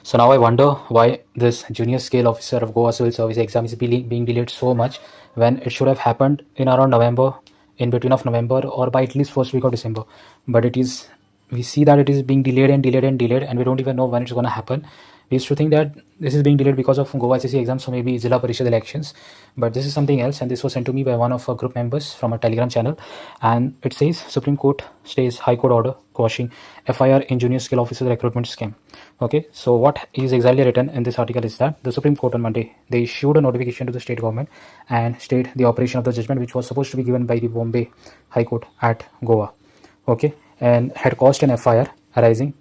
So now I wonder why this junior scale officer of Goa Civil Service exam is being delayed so much when it should have happened in around November, in between of November or by at least first week of December. But we see that it is being delayed and delayed and delayed, and we don't even know when it's going to happen. We used to think that this is being delayed because of Goa SSC exams, so maybe Zilla Parishad elections. But this is something else, and this was sent to me by one of our group members from a Telegram channel. And it says Supreme Court stays High Court order quashing FIR in junior scale officer recruitment scam. Okay, so what is exactly written in this article is that the Supreme Court on Monday, they issued a notification to the state government and state the operation of the judgment, which was supposed to be given by the Bombay High Court at Goa. Okay, and had caused an FIR arising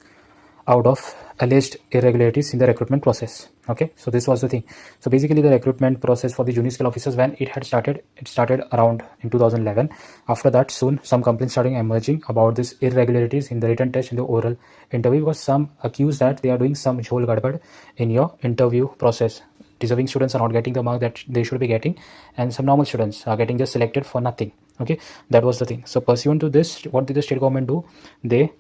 out of alleged irregularities in the recruitment process. Okay, so this was the thing. So basically the recruitment process for the junior scale officers, when it started around in 2011. After that, soon some complaints started emerging about this irregularities in the written test and the oral interview, because some accuse that they are doing some jhol gadbad in your interview process. Deserving students are not getting the mark that they should be getting, and some normal students are getting just selected for nothing. Okay, that was the thing. So pursuant to this, what did the state government do? They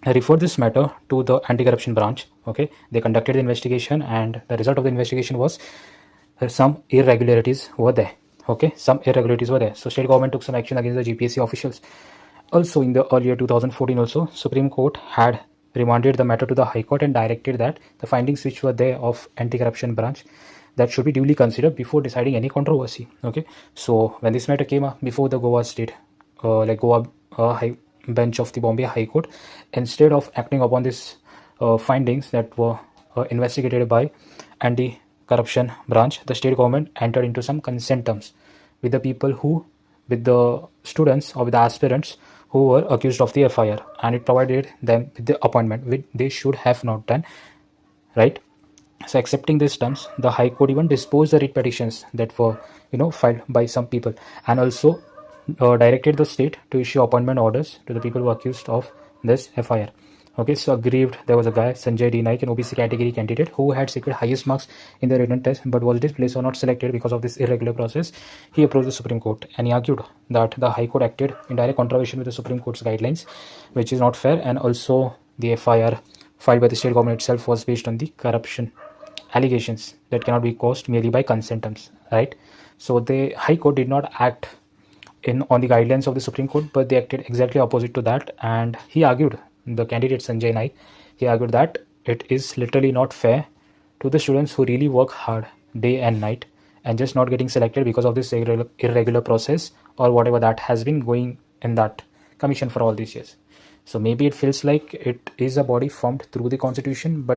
referred this matter to the anti-corruption branch. Okay, they conducted the investigation, and the result of the investigation was some irregularities were there. Okay, some irregularities were there. So state government took some action against the Gpsc officials. Also in the earlier 2014 also, Supreme Court had remanded the matter to the High Court and directed that the findings which were there of anti-corruption branch, that should be duly considered before deciding any controversy. Okay, so when this matter came up before the Goa state Goa High bench of the Bombay High Court, instead of acting upon these findings that were investigated by anti-corruption branch, the state government entered into some consent terms with the people with the students or with the aspirants who were accused of the FIR, and it provided them with the appointment which they should have not done, right? So accepting these terms, the High Court even disposed the writ petitions that were filed by some people, and also directed the state to issue appointment orders to the people who were accused of this FIR. Okay, so aggrieved, there was a guy, Sanjay D. Naik, an OBC category candidate who had secured highest marks in the written test but was displaced or not selected because of this irregular process. He approached the Supreme Court and he argued that the High Court acted in direct contravention with the Supreme Court's guidelines, which is not fair, and also the FIR filed by the state government itself was based on the corruption allegations that cannot be caused merely by consent terms, right? So the High Court did not act on the guidelines of the Supreme Court, but they acted exactly opposite to that. And he argued, the candidate Sanjay Naik, he argued that it is literally not fair to the students who really work hard day and night and just not getting selected because of this irregular process or whatever that has been going in that commission for all these years. So maybe it feels like it is a body formed through the constitution, but